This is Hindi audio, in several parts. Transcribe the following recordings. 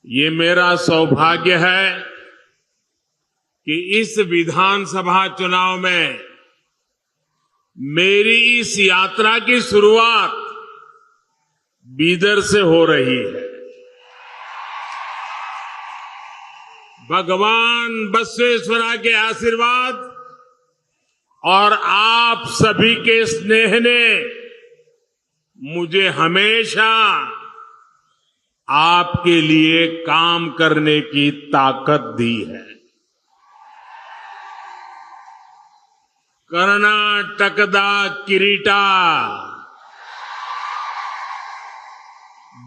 ये मेरा सौभाग्य है कि इस विधानसभा चुनाव में मेरी इस यात्रा की शुरुआत बीदर से हो रही है। भगवान बसवेश्वरा के आशीर्वाद और आप सभी के स्नेह ने मुझे हमेशा आपके लिए काम करने की ताकत दी है। कर्नाटकदा किरीटा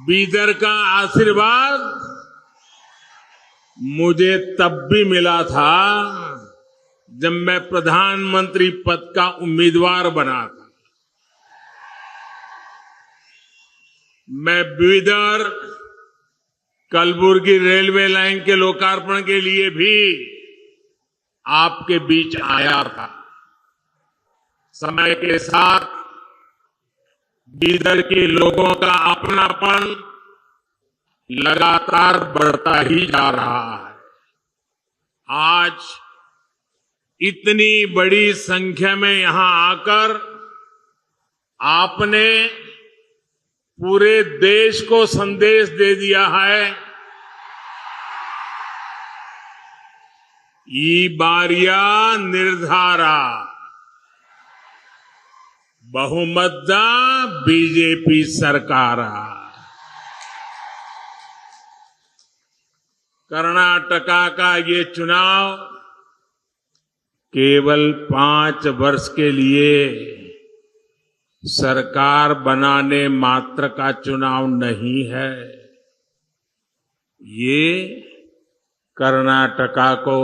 बीदर का आशीर्वाद मुझे तब भी मिला था जब मैं प्रधानमंत्री पद का उम्मीदवार बना था। मैं बीदर कलबुर्गी रेलवे लाइन के लोकार्पण के लिए भी आपके बीच आया था। समय के साथ बीदर के लोगों का अपनापन लगातार बढ़ता ही जा रहा है। आज इतनी बड़ी संख्या में यहां आकर आपने पूरे देश को संदेश दे दिया है, ई बारिया निर्धारा बहुमतदा बीजेपी सरकारा। कर्नाटका का ये चुनाव केवल 5 वर्ष के लिए सरकार बनाने मात्र का चुनाव नहीं है। ये कर्नाटका को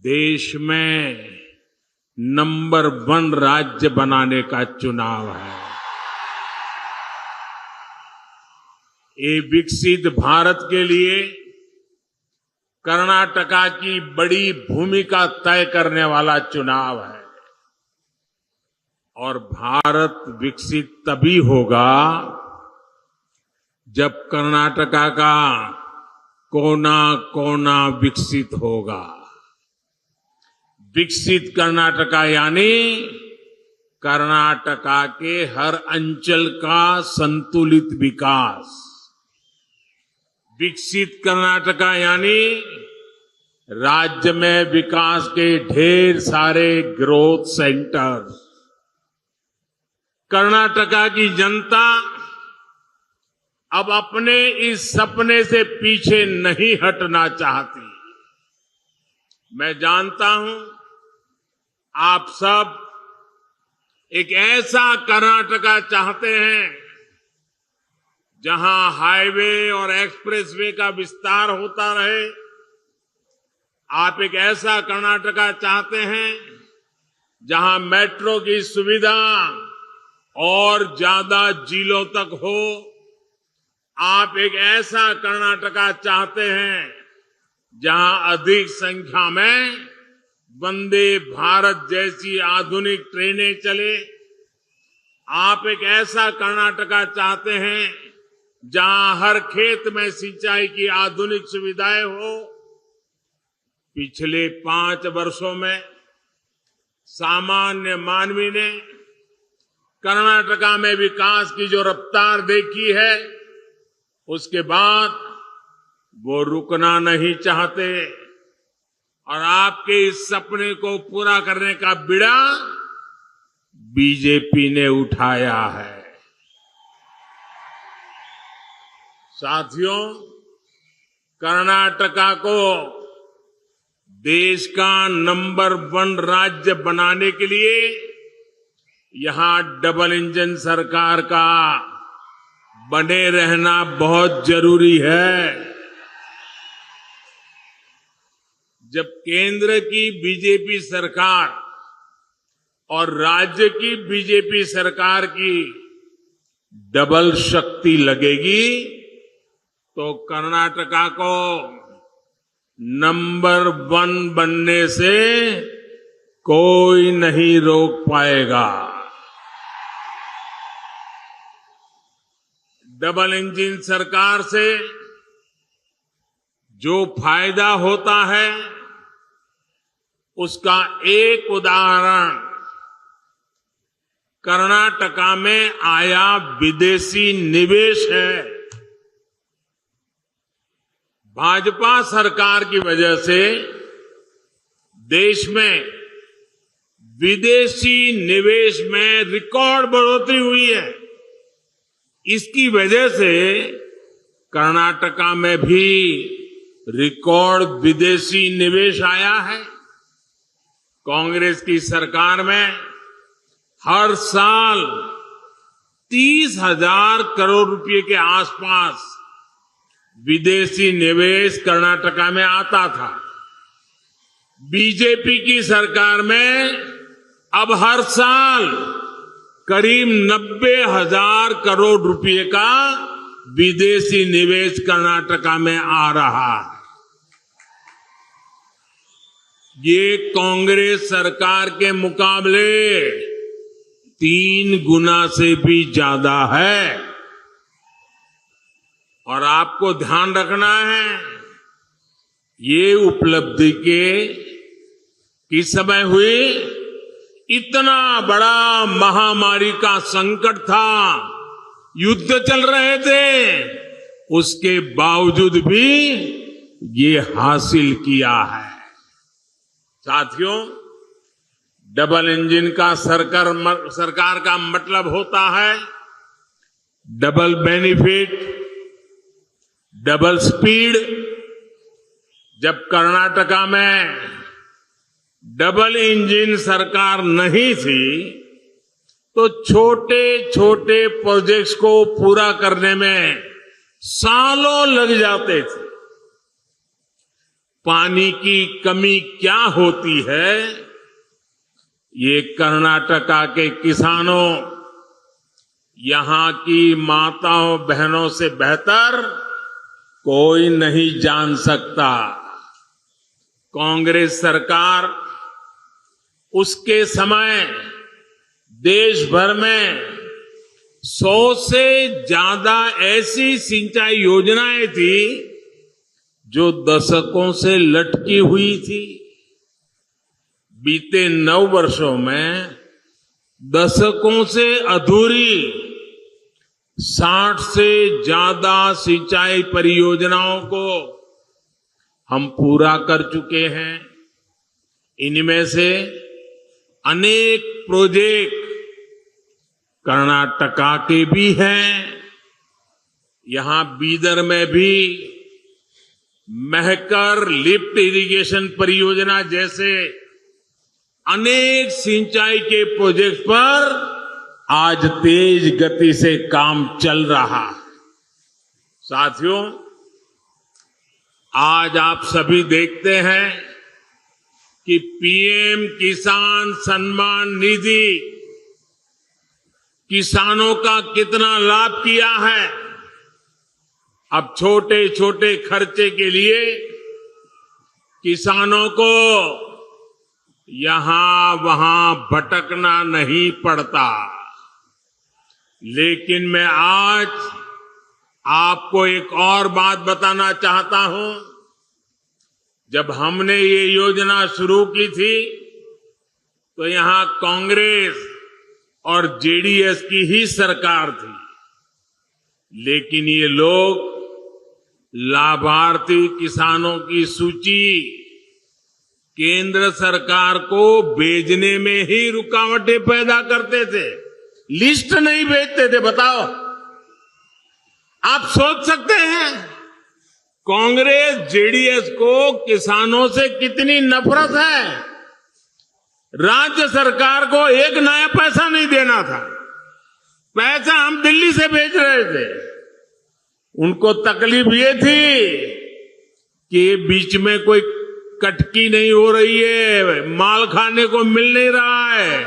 देश में नंबर 1 राज्य बनाने का चुनाव है। ये विकसित भारत के लिए कर्नाटका की बड़ी भूमिका तय करने वाला चुनाव है। और भारत विकसित तभी होगा जब कर्नाटका का कोना कोना विकसित होगा। विकसित कर्नाटका यानी कर्नाटका के हर अंचल का संतुलित विकास। विकसित कर्नाटका यानी राज्य में विकास के ढेर सारे ग्रोथ सेंटर्स। कर्नाटका की जनता अब अपने इस सपने से पीछे नहीं हटना चाहती। मैं जानता हूं आप सब एक ऐसा कर्नाटका चाहते हैं जहां हाईवे और एक्सप्रेसवे का विस्तार होता रहे। आप एक ऐसा कर्नाटका चाहते हैं जहां मेट्रो की सुविधा और ज्यादा जिलों तक हो। आप एक ऐसा कर्नाटका चाहते हैं जहां अधिक संख्या में वंदे भारत जैसी आधुनिक ट्रेनें चले। आप एक ऐसा कर्नाटका चाहते हैं जहां हर खेत में सिंचाई की आधुनिक सुविधाएं हो। पिछले 5 वर्षों में सामान्य मानवी ने कर्नाटका में विकास की जो रफ्तार देखी है, उसके बाद वो रुकना नहीं चाहते और आपके इस सपने को पूरा करने का बीड़ा बीजेपी ने उठाया है। साथियों, कर्नाटका को देश का नंबर 1 राज्य बनाने के लिए यहां डबल इंजन सरकार का बने रहना बहुत जरूरी है। जब केंद्र की बीजेपी सरकार और राज्य की बीजेपी सरकार की डबल शक्ति लगेगी तो कर्नाटका को नंबर 1 बनने से कोई नहीं रोक पाएगा। डबल इंजन सरकार से जो फायदा होता है उसका एक उदाहरण कर्नाटका में आया विदेशी निवेश है। भाजपा सरकार की वजह से देश में विदेशी निवेश में रिकॉर्ड बढ़ोतरी हुई है। इसकी वजह से कर्नाटका में भी रिकॉर्ड विदेशी निवेश आया है। कांग्रेस की सरकार में हर साल 30,000 करोड़ रुपए के आसपास विदेशी निवेश कर्नाटका में आता था। बीजेपी की सरकार में अब हर साल करीब 90,000 करोड़ रुपए का विदेशी निवेश कर्नाटका में आ रहा है। ये कांग्रेस सरकार के मुकाबले 3 गुना से भी ज्यादा है। और आपको ध्यान रखना है, ये उपलब्धि किस समय हुई? इतना बड़ा महामारी का संकट था, युद्ध चल रहे थे, उसके बावजूद भी ये हासिल किया है। साथियों, डबल इंजन का सरकार का मतलब होता है डबल बेनिफिट, डबल स्पीड। जब कर्नाटका में डबल इंजन सरकार नहीं थी तो छोटे छोटे प्रोजेक्ट्स को पूरा करने में सालों लग जाते थे। पानी की कमी क्या होती है, ये कर्नाटका के किसानों, यहां की माताओं बहनों से बेहतर कोई नहीं जान सकता। कांग्रेस सरकार उसके समय देश भर में 100 से ज्यादा ऐसी सिंचाई योजनाएं थी जो दशकों से लटकी हुई थी। बीते 9 वर्षों में दशकों से अधूरी 60 से ज्यादा सिंचाई परियोजनाओं को हम पूरा कर चुके हैं। इनमें से अनेक प्रोजेक्ट कर्नाटका के भी हैं। यहां बीदर में भी महकर लिफ्ट इरिगेशन परियोजना जैसे अनेक सिंचाई के प्रोजेक्ट पर आज तेज गति से काम चल रहा है। साथियों, आज आप सभी देखते हैं कि पीएम किसान सम्मान निधि किसानों का कितना लाभ किया है। अब छोटे छोटे खर्चे के लिए किसानों को यहां वहां भटकना नहीं पड़ता। लेकिन मैं आज आपको एक और बात बताना चाहता हूं। जब हमने ये योजना शुरू की थी तो यहां कांग्रेस और जेडीएस की ही सरकार थी। लेकिन ये लोग लाभार्थी किसानों की सूची केंद्र सरकार को भेजने में ही रुकावटें पैदा करते थे, लिस्ट नहीं भेजते थे। बताओ, आप सोच सकते हैं कांग्रेस जेडीएस को किसानों से कितनी नफरत है। राज्य सरकार को एक नया पैसा नहीं देना था, पैसा हम दिल्ली से भेज रहे थे। उनको तकलीफ ये थी कि बीच में कोई कटकी नहीं हो रही है, माल खाने को मिल नहीं रहा है,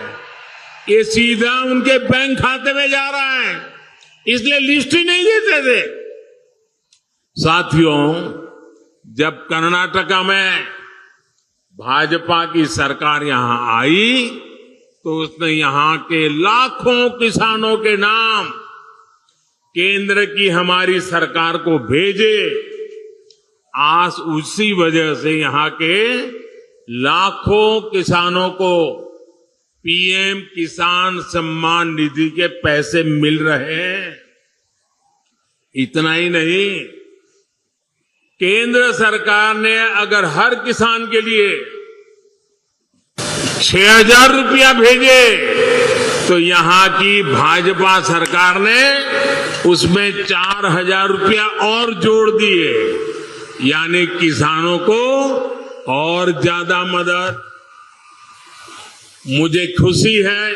ये सीधा उनके बैंक खाते में जा रहा है, इसलिए लिस्ट ही नहीं देते थे। साथियों, जब कर्नाटका में भाजपा की सरकार यहां आई तो उसने यहां के लाखों किसानों के नाम केंद्र की हमारी सरकार को भेजे आज उसी वजह से यहां के लाखों किसानों को पीएम किसान सम्मान निधि के पैसे मिल रहे हैं। इतना ही नहीं, केंद्र सरकार ने अगर हर किसान के लिए 6,000 रुपया भेजे तो यहां की भाजपा सरकार ने उसमें 4,000 रुपया और जोड़ दिए, यानी किसानों को और ज्यादा मदद। मुझे खुशी है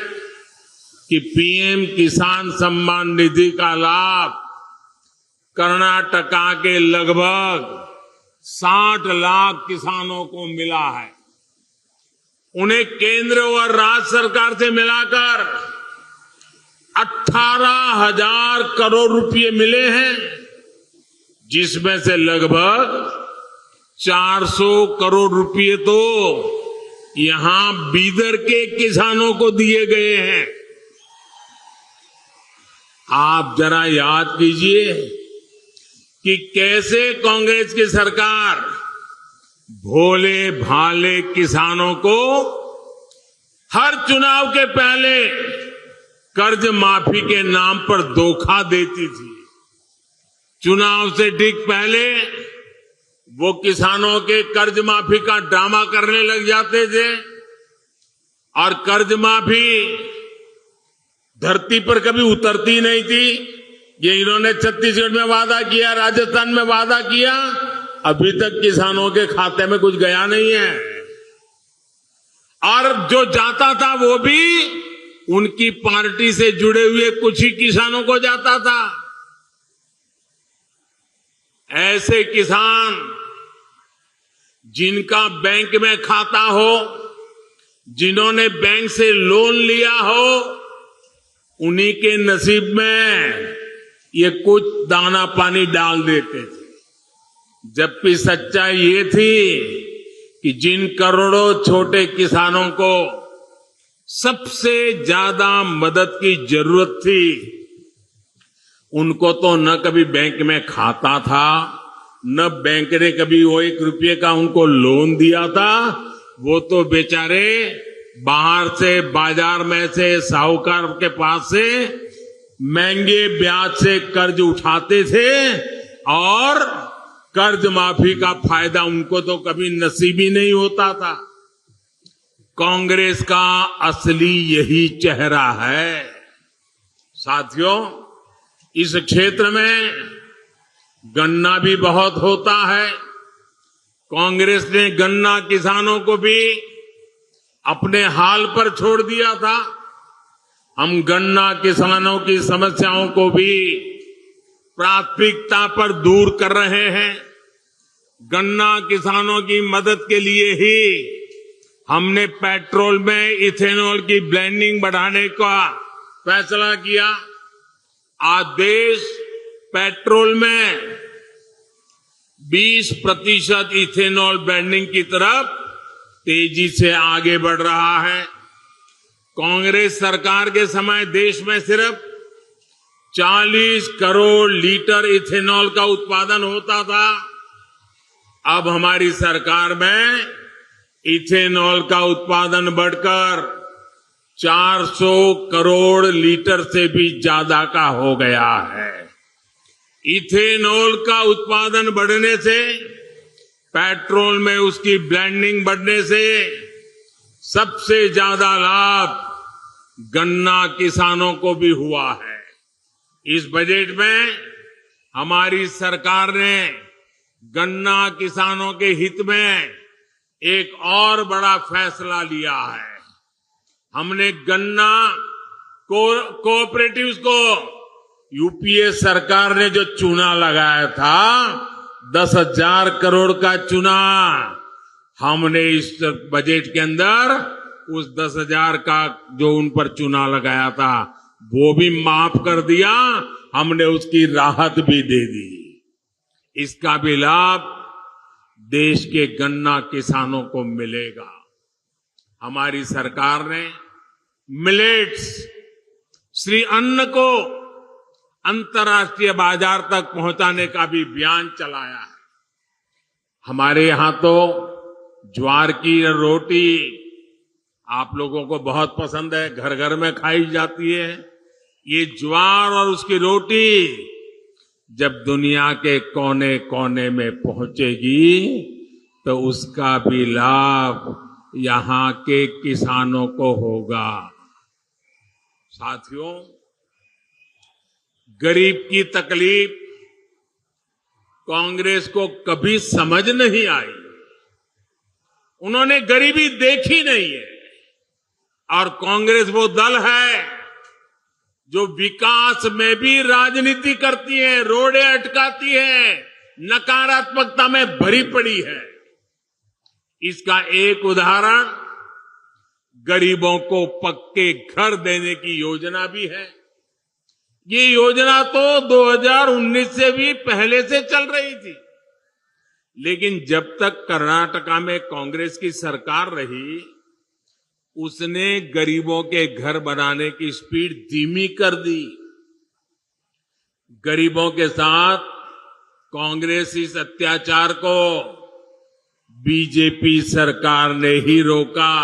कि पीएम किसान सम्मान निधि का लाभ कर्नाटका के लगभग 60 लाख किसानों को मिला है। उन्हें केंद्र और राज्य सरकार से मिलाकर 18,000 करोड़ रुपए मिले हैं, जिसमें से लगभग 400 करोड़ रुपए तो यहां बीदर के किसानों को दिए गए हैं। आप जरा याद कीजिए कि कैसे कांग्रेस की सरकार भोले भाले किसानों को हर चुनाव के पहले कर्ज माफी के नाम पर धोखा देती थी। चुनाव से ठीक पहले वो किसानों के कर्ज माफी का ड्रामा करने लग जाते थे और कर्ज माफी धरती पर कभी उतरती नहीं थी। ये इन्होंने छत्तीसगढ़ में वादा किया, राजस्थान में वादा किया, अभी तक किसानों के खाते में कुछ गया नहीं है। और जो जाता था वो भी उनकी पार्टी से जुड़े हुए कुछ ही किसानों को जाता था। ऐसे किसान जिनका बैंक में खाता हो, जिन्होंने बैंक से लोन लिया हो, उन्हीं के नसीब में ये कुछ दाना पानी डाल देते थे। जबकि सच्चाई ये थी कि जिन करोड़ों छोटे किसानों को सबसे ज्यादा मदद की जरूरत थी, उनको तो न कभी बैंक में खाता था, न बैंक ने कभी वो 1 रुपये का उनको लोन दिया था। वो तो बेचारे बाहर से, बाजार में से, साहूकार के पास से महंगे ब्याज से कर्ज उठाते थे और कर्ज माफी का फायदा उनको तो कभी नसीब ही नहीं होता था। कांग्रेस का असली यही चेहरा है। साथियों, इस क्षेत्र में गन्ना भी बहुत होता है। कांग्रेस ने गन्ना किसानों को भी अपने हाल पर छोड़ दिया था। हम गन्ना किसानों की समस्याओं को भी प्राथमिकता पर दूर कर रहे हैं। गन्ना किसानों की मदद के लिए ही हमने पेट्रोल में इथेनॉल की ब्लेंडिंग बढ़ाने का फैसला किया। आज देश पेट्रोल में 20% इथेनॉल ब्लेंडिंग की तरफ तेजी से आगे बढ़ रहा है। कांग्रेस सरकार के समय देश में सिर्फ 40 करोड़ लीटर इथेनॉल का उत्पादन होता था। अब हमारी सरकार में इथेनॉल का उत्पादन बढ़कर 400 करोड़ लीटर से भी ज्यादा का हो गया है। इथेनॉल का उत्पादन बढ़ने से, पेट्रोल में उसकी ब्लेंडिंग बढ़ने से सबसे ज्यादा लाभ गन्ना किसानों को भी हुआ है। इस बजट में हमारी सरकार ने गन्ना किसानों के हित में एक और बड़ा फैसला लिया है। हमने गन्ना कोऑपरेटिव्स को, यूपीए सरकार ने जो चूना लगाया था 10,000 करोड़ का चूना, हमने इस बजट के अंदर उस 10,000 का जो उन पर चूना लगाया था वो भी माफ कर दिया। हमने उसकी राहत भी दे दी। इसका भी लाभ देश के गन्ना किसानों को मिलेगा। हमारी सरकार ने मिलेट्स, श्री अन्न को अंतर्राष्ट्रीय बाजार तक पहुंचाने का भी अभियान चलाया है। हमारे यहां तो ज्वार की रोटी आप लोगों को बहुत पसंद है, घर घर में खाई जाती है। ये ज्वार और उसकी रोटी जब दुनिया के कोने कोने में पहुंचेगी तो उसका भी लाभ यहां के किसानों को होगा। साथियों, गरीब की तकलीफ कांग्रेस को कभी समझ नहीं आई। उन्होंने गरीबी देखी नहीं है। और कांग्रेस वो दल है जो विकास में भी राजनीति करती है, रोड़े अटकाती है, नकारात्मकता में भरी पड़ी है। इसका एक उदाहरण गरीबों को पक्के घर देने की योजना भी है। ये योजना तो 2019 से भी पहले से चल रही थी, लेकिन जब तक कर्नाटका में कांग्रेस की सरकार रही, उसने गरीबों के घर बनाने की स्पीड धीमी कर दी। गरीबों के साथ कांग्रेस इस अत्याचार को बीजेपी सरकार ने ही रोका।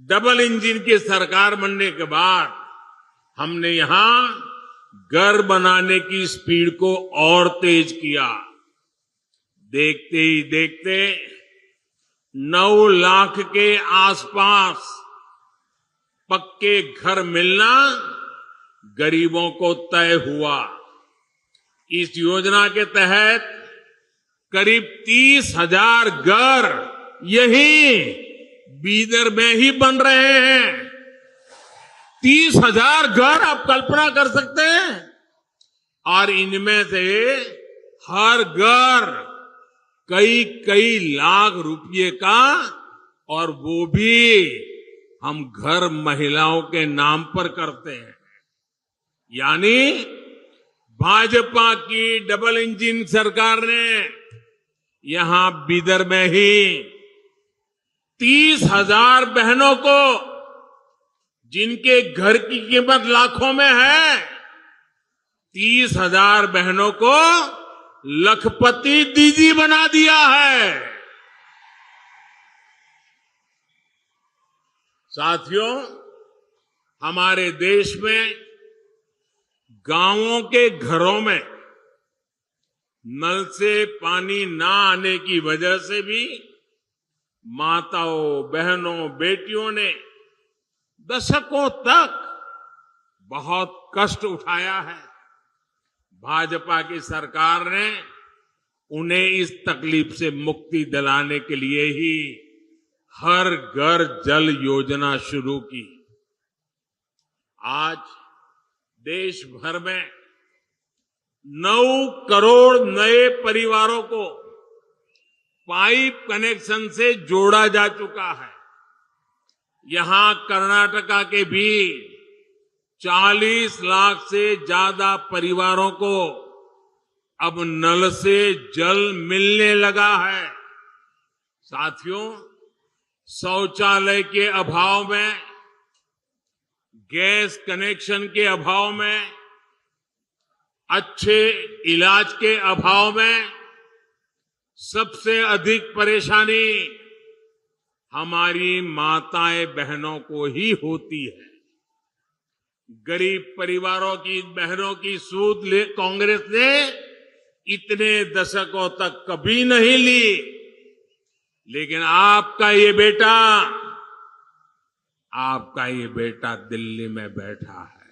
डबल इंजन की सरकार बनने के बाद हमने यहां घर बनाने की स्पीड को और तेज किया। देखते ही देखते 9 लाख के आसपास पक्के घर मिलना गरीबों को तय हुआ। इस योजना के तहत करीब 30,000 घर यहीं बीदर में ही बन रहे हैं। 30,000 घर आप कल्पना कर सकते हैं। और इनमें से हर घर कई कई लाख रुपए का, और वो भी हम घर महिलाओं के नाम पर करते हैं। यानी भाजपा की डबल इंजन सरकार ने यहां बीदर में ही 30,000 बहनों को, जिनके घर की कीमत लाखों में है, 30,000 बहनों को लखपति दीदी बना दिया है। साथियों, हमारे देश में गांवों के घरों में नल से पानी ना आने की वजह से भी माताओं, बहनों, बेटियों ने दशकों तक बहुत कष्ट उठाया है। भाजपा की सरकार ने उन्हें इस तकलीफ से मुक्ति दिलाने के लिए ही हर घर जल योजना शुरू की। आज देश भर में 9 करोड़ नए परिवारों को पाइप कनेक्शन से जोड़ा जा चुका है। यहां कर्नाटका के भी 40 लाख से ज्यादा परिवारों को अब नल से जल मिलने लगा है। साथियों, शौचालय के अभाव में, गैस कनेक्शन के अभाव में, अच्छे इलाज के अभाव में सबसे अधिक परेशानी हमारी माताएं बहनों को ही होती है। गरीब परिवारों की बहनों की सूद ले कांग्रेस ने इतने दशकों तक कभी नहीं ली, लेकिन आपका ये बेटा दिल्ली में बैठा है।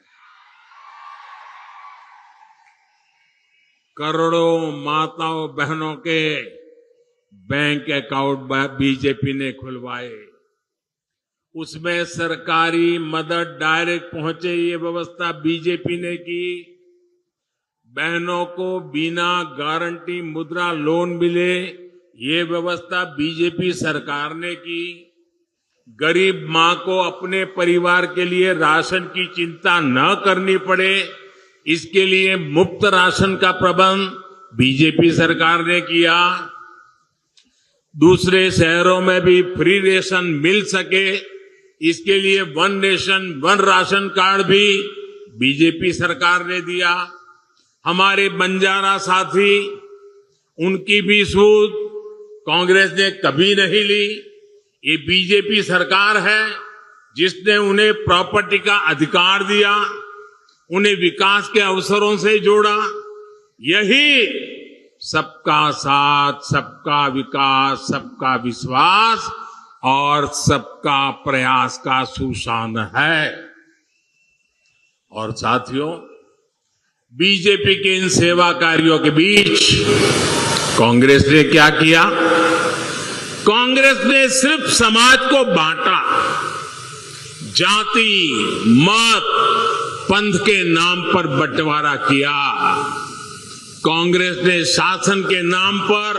करोड़ों माताओं बहनों के बैंक अकाउंट बीजेपी ने खुलवाए, उसमें सरकारी मदद डायरेक्ट पहुंचे ये व्यवस्था बीजेपी ने की। बहनों को बिना गारंटी मुद्रा लोन मिले ये व्यवस्था बीजेपी सरकार ने की। गरीब मां को अपने परिवार के लिए राशन की चिंता न करनी पड़े, इसके लिए मुफ्त राशन का प्रबंध बीजेपी सरकार ने किया। दूसरे शहरों में भी फ्री रेशन मिल सके, इसके लिए one nation one ration card भी बीजेपी सरकार ने दिया। हमारे बंजारा साथी, उनकी भी सूद कांग्रेस ने कभी नहीं ली। ये बीजेपी सरकार है जिसने उन्हें प्रॉपर्टी का अधिकार दिया, उन्हें विकास के अवसरों से जोड़ा। यही सबका साथ, सबका विकास, सबका विश्वास और सबका प्रयास का सुशान है। और साथियों, बीजेपी के इन सेवा कार्यों के बीच कांग्रेस ने क्या किया? कांग्रेस ने सिर्फ समाज को बांटा, जाति, मत, पंथ के नाम पर बंटवारा किया। कांग्रेस ने शासन के नाम पर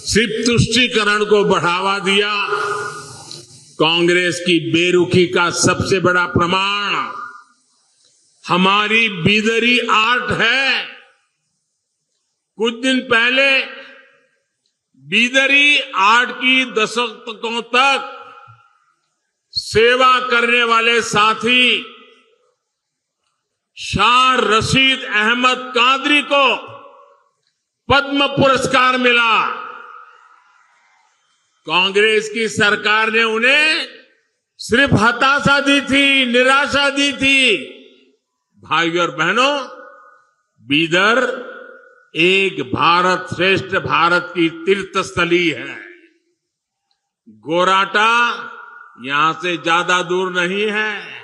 सिर्फ तुष्टीकरण को बढ़ावा दिया। कांग्रेस की बेरुखी का सबसे बड़ा प्रमाण हमारी बीदरी आर्ट है। कुछ दिन पहले बीदरी आर्ट की दशकों तक सेवा करने वाले साथी शाह रशीद अहमद कादरी को पद्म पुरस्कार मिला। कांग्रेस की सरकार ने उन्हें सिर्फ हताशा दी थी, निराशा दी थी। भाइयों और बहनों, बीदर एक भारत श्रेष्ठ भारत की तीर्थस्थली है। गोराटा यहां से ज्यादा दूर नहीं है।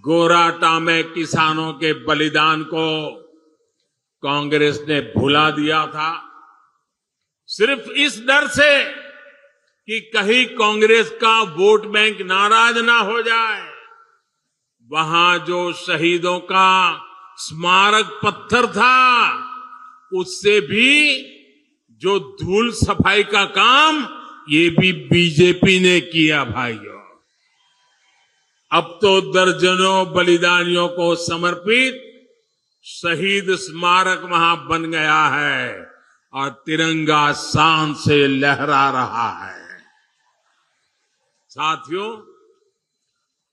गोराटा में किसानों के बलिदान को कांग्रेस ने भुला दिया था, सिर्फ इस डर से कि कहीं कांग्रेस का वोट बैंक नाराज ना हो जाए। वहां जो शहीदों का स्मारक पत्थर था, उससे भी जो धूल सफाई का काम, ये भी बीजेपी ने किया। भाइयों, अब तो दर्जनों बलिदानियों को समर्पित शहीद स्मारक वहां बन गया है और तिरंगा शान से लहरा रहा है। साथियों,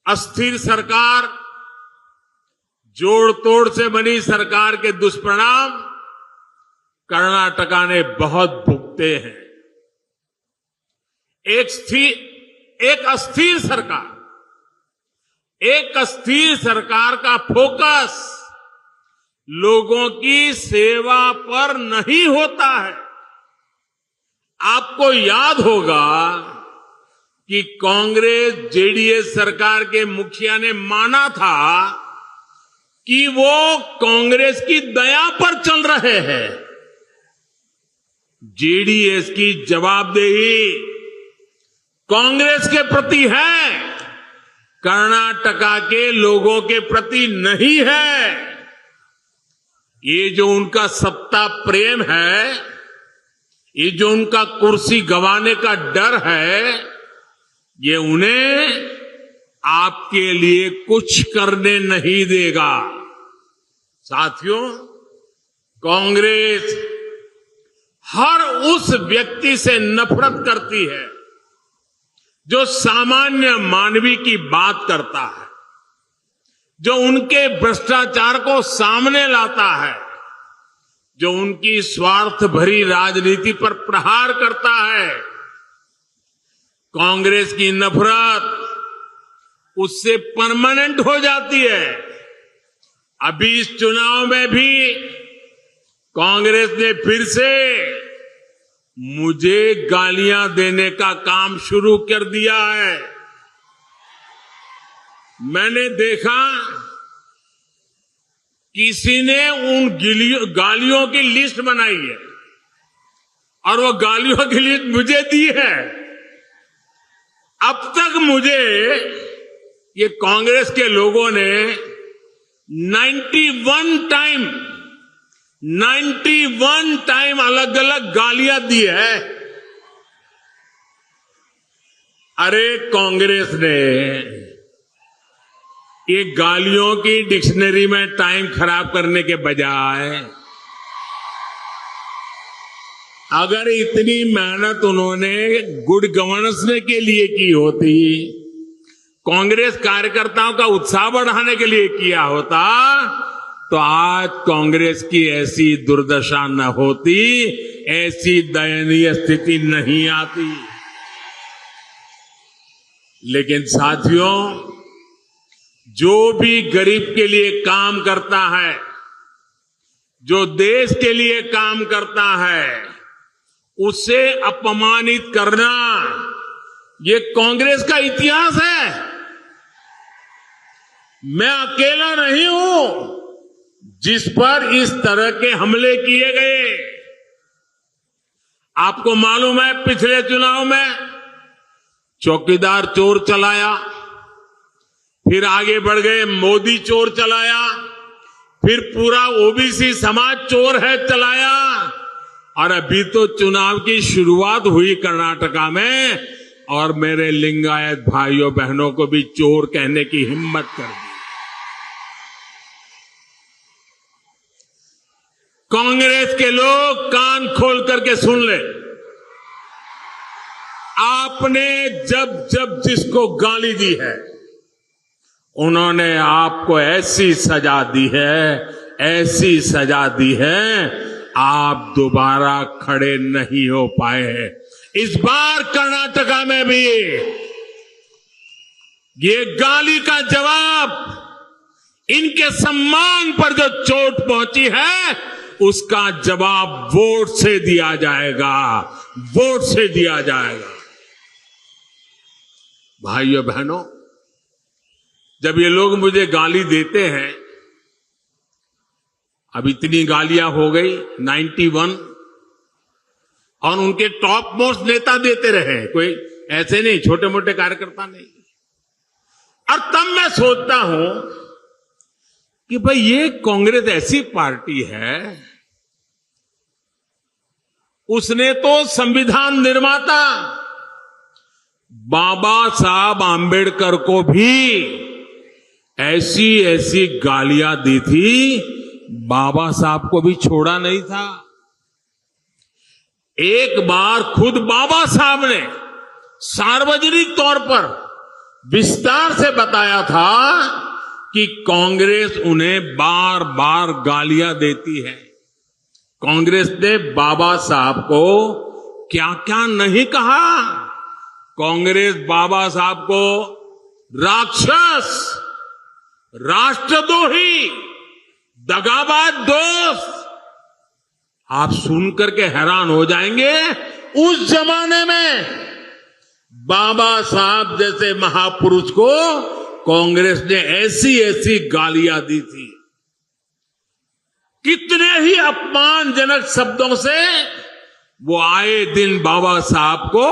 अस्थिर सरकार, जोड़ तोड़ से बनी सरकार के दुष्परिणाम कर्नाटका ने बहुत भुगते हैं। एक अस्थिर सरकार का फोकस लोगों की सेवा पर नहीं होता है। आपको याद होगा कि कांग्रेस जेडीएस सरकार के मुखिया ने माना था कि वो कांग्रेस की दया पर चल रहे हैं। जेडीएस की जवाबदेही कांग्रेस के प्रति है, कर्नाटका के लोगों के प्रति नहीं है। ये जो उनका सत्ता प्रेम है, ये जो उनका कुर्सी गंवाने का डर है, ये उन्हें आपके लिए कुछ करने नहीं देगा। साथियों, कांग्रेस हर उस व्यक्ति से नफरत करती है जो सामान्य मानवी की बात करता है, जो उनके भ्रष्टाचार को सामने लाता है, जो उनकी स्वार्थ भरी राजनीति पर प्रहार करता है। कांग्रेस की नफरत उससे परमानेंट हो जाती है। अभी इस चुनाव में भी कांग्रेस ने फिर से मुझे गालियां देने का काम शुरू कर दिया है। मैंने देखा किसी ने उन गालियों की लिस्ट बनाई है और वो गालियों की लिस्ट मुझे दी है। अब तक मुझे ये कांग्रेस के लोगों ने 91 टाइम अलग अलग गालियां दी है। अरे कांग्रेस ने ये गालियों की डिक्शनरी में टाइम खराब करने के बजाय अगर इतनी मेहनत उन्होंने गुड गवर्नेंस के लिए की होती, कांग्रेस कार्यकर्ताओं का उत्साह बढ़ाने के लिए किया होता, तो आज कांग्रेस की ऐसी दुर्दशा न होती, ऐसी दयनीय स्थिति नहीं आती। लेकिन साथियों, जो भी गरीब के लिए काम करता है, जो देश के लिए काम करता है, उसे अपमानित करना ये कांग्रेस का इतिहास है। मैं अकेला नहीं हूं जिस पर इस तरह के हमले किए गए। आपको मालूम है, पिछले चुनाव में चौकीदार चोर चलाया, फिर आगे बढ़ गए मोदी चोर चलाया, फिर पूरा ओबीसी समाज चोर है चलाया, और अभी तो चुनाव की शुरुआत हुई कर्नाटका में, और मेरे लिंगायत भाइयों बहनों को भी चोर कहने की हिम्मत कर दी। कांग्रेस के लोग कान खोल करके सुन ले, आपने जब जब जिसको गाली दी है, उन्होंने आपको ऐसी सजा दी है, ऐसी सजा दी है, आप दोबारा खड़े नहीं हो पाए। इस बार कर्नाटका में भी ये गाली का जवाब, इनके सम्मान पर जो चोट पहुंची है, उसका जवाब वोट से दिया जाएगा, वोट से दिया जाएगा। भाइयों बहनों, जब ये लोग मुझे गाली देते हैं, अब इतनी गालियां हो गई 91, और उनके टॉप मोस्ट नेता देते रहे, कोई ऐसे नहीं, छोटे मोटे कार्यकर्ता नहीं। और तब मैं सोचता हूं कि भाई ये कांग्रेस ऐसी पार्टी है, उसने तो संविधान निर्माता बाबा साहब आंबेडकर को भी ऐसी ऐसी गालियां दी थी, बाबा साहब को भी छोड़ा नहीं था। एक बार खुद बाबा साहब ने सार्वजनिक तौर पर विस्तार से बताया था कि कांग्रेस उन्हें बार बार गालियां देती है। कांग्रेस ने बाबा साहब को क्या क्या नहीं कहा। कांग्रेस बाबा साहब को राक्षस, राष्ट्रद्रोही, दगाबाज दोस्त, आप सुनकर के हैरान हो जाएंगे। उस जमाने में बाबा साहब जैसे महापुरुष को कांग्रेस ने ऐसी ऐसी गालियां दी थी, कितने ही अपमानजनक शब्दों से वो आए दिन बाबा साहब को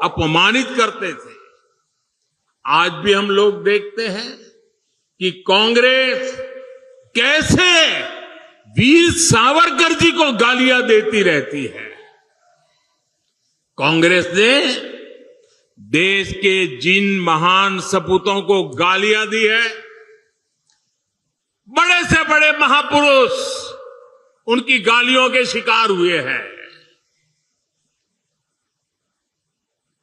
अपमानित करते थे। आज भी हम लोग देखते हैं कि कांग्रेस कैसे वीर सावरकर जी को गालियां देती रहती है। कांग्रेस ने देश के जिन महान सपूतों को गालियां दी है, बड़े से बड़े महापुरुष उनकी गालियों के शिकार हुए हैं।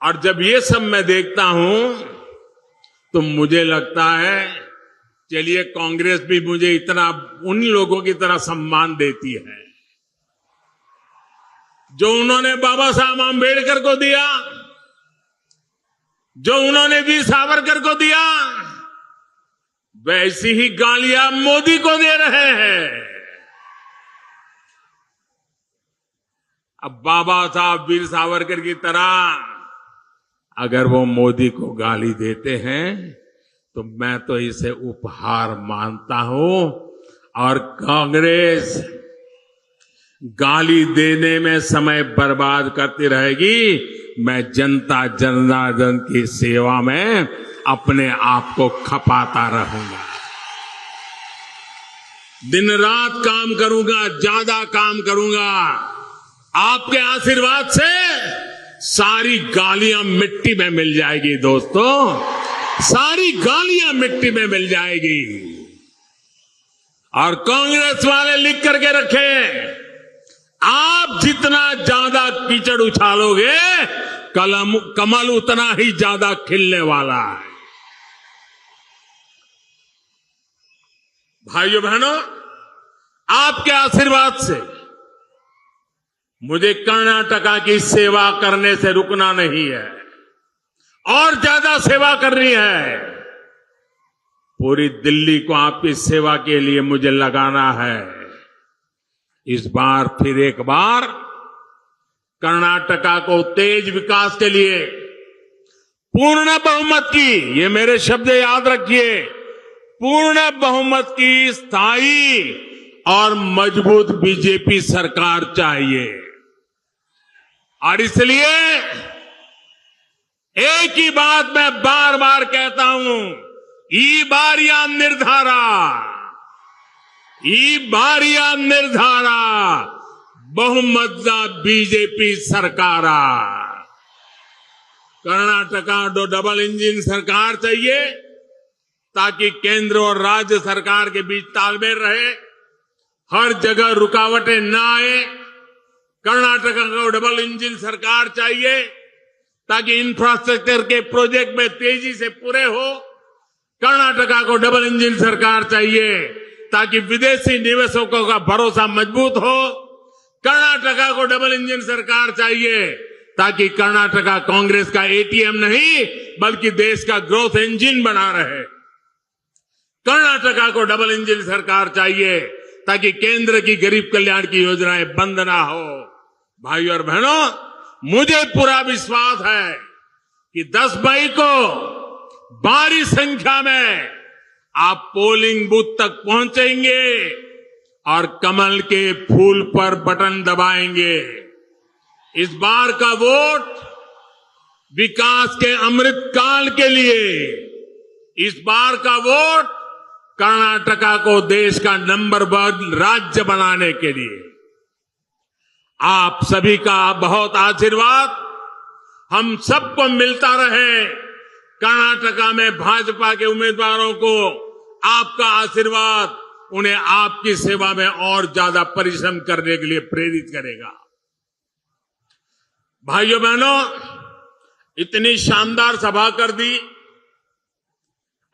और जब ये सब मैं देखता हूं तो मुझे लगता है, चलिए कांग्रेस भी मुझे इतना उन लोगों की तरह सम्मान देती है जो उन्होंने बाबा साहब आंबेडकर को दिया, जो उन्होंने वीर सावरकर को दिया, वैसी ही गालियां मोदी को दे रहे हैं। अब बाबा साहब वीर सावरकर की तरह अगर वो मोदी को गाली देते हैं तो मैं तो इसे उपहार मानता हूं। और कांग्रेस गाली देने में समय बर्बाद करती रहेगी, मैं जनता जनार्दन की सेवा में अपने आप को खपाता रहूंगा। दिन रात काम करूंगा, ज्यादा काम करूंगा। आपके आशीर्वाद से सारी गालियां मिट्टी में मिल जाएगी दोस्तों, सारी गालियां मिट्टी में मिल जाएगी। और कांग्रेस वाले लिख करके रखें, आप जितना ज्यादा कीचड़ उछालोगे, कमल उतना ही ज्यादा खिलने वाला है। भाइयों बहनों, आपके आशीर्वाद से मुझे कर्नाटका की सेवा करने से रुकना नहीं है और ज्यादा सेवा करनी है। पूरी दिल्ली को आपकी सेवा के लिए मुझे लगाना है। इस बार फिर एक बार कर्नाटका को तेज विकास के लिए पूर्ण बहुमत की, ये मेरे शब्द याद रखिए, पूर्ण बहुमत की स्थायी और मजबूत बीजेपी सरकार चाहिए। और इसलिए एक ही बात मैं बार बार कहता हूं, ई बारिया निर्धारा, ई बारिया निर्धारा बहुमतदा बीजेपी सरकारा। कर्नाटका दो डबल इंजन सरकार चाहिए ताकि केंद्र और राज्य सरकार के बीच तालमेल रहे, हर जगह रुकावटें न आए। कर्नाटका को डबल इंजन सरकार चाहिए ताकि इंफ्रास्ट्रक्चर के प्रोजेक्ट में तेजी से पूरे हो। कर्नाटका को डबल इंजन सरकार चाहिए ताकि विदेशी निवेशकों का भरोसा मजबूत हो। कर्नाटका को डबल इंजन सरकार चाहिए ताकि कर्नाटका कांग्रेस का एटीएम नहीं बल्कि देश का ग्रोथ इंजन बना रहे। कर्नाटका को डबल इंजन सरकार चाहिए ताकि केंद्र की गरीब कल्याण की योजनाएं बंद ना हो। भाइयों और बहनों, मुझे पूरा विश्वास है कि 10 मई को भारी संख्या में आप पोलिंग बूथ तक पहुंचेंगे और कमल के फूल पर बटन दबाएंगे। इस बार का वोट विकास के अमृत काल के लिए, इस बार का वोट कर्नाटका को देश का नंबर 1 राज्य बनाने के लिए। आप सभी का बहुत आशीर्वाद हम सबको मिलता रहे। कर्नाटका में भाजपा के उम्मीदवारों को आपका आशीर्वाद उन्हें आपकी सेवा में और ज्यादा परिश्रम करने के लिए प्रेरित करेगा। भाइयों बहनों, इतनी शानदार सभा कर दी,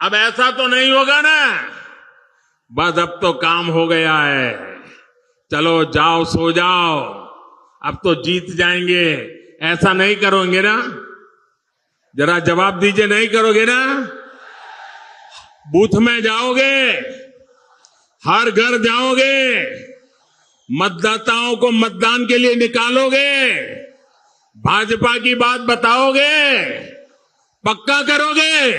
अब ऐसा तो नहीं होगा ना बस अब तो काम हो गया है, चलो जाओ सो जाओ, अब तो जीत जाएंगे, ऐसा नहीं करोगे ना? जरा जवाब दीजिए, नहीं करोगे ना? बूथ में जाओगे, हर घर जाओगे, मतदाताओं को मतदान के लिए निकालोगे, भाजपा की बात बताओगे, पक्का करोगे?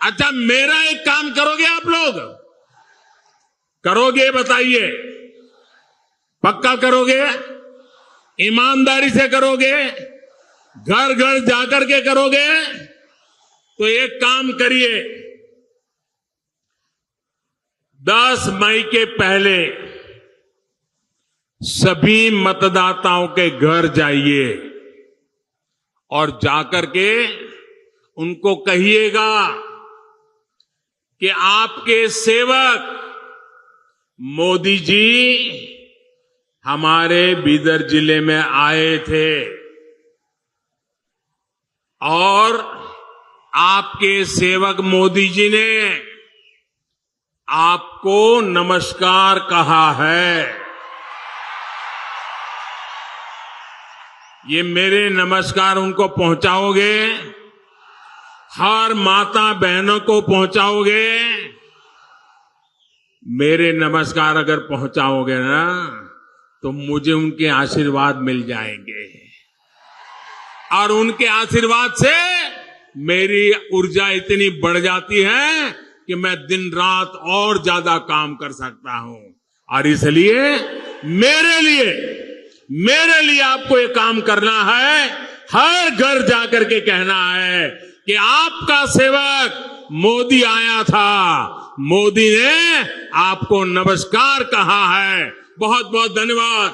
अच्छा, मेरा एक काम करोगे आप लोग? करोगे बताइए, पक्का करोगे? ईमानदारी से करोगे? घर घर जाकर के करोगे? तो एक काम करिए, 10 मई के पहले सभी मतदाताओं के घर जाइए और जाकर के उनको कहिएगा कि आपके सेवक मोदी जी हमारे बीदर जिले में आए थे और आपके सेवक मोदी जी ने आपको नमस्कार कहा है। ये मेरे नमस्कार उनको पहुंचाओगे? हर माता बहनों को पहुंचाओगे? मेरे नमस्कार अगर पहुंचाओगे ना तो मुझे उनके आशीर्वाद मिल जाएंगे और उनके आशीर्वाद से मेरी ऊर्जा इतनी बढ़ जाती है कि मैं दिन रात और ज्यादा काम कर सकता हूं। और इसलिए मेरे लिए आपको ये काम करना है, हर घर जाकर के कहना है कि आपका सेवक मोदी आया था, मोदी ने आपको नमस्कार कहा है। बहुत बहुत धन्यवाद।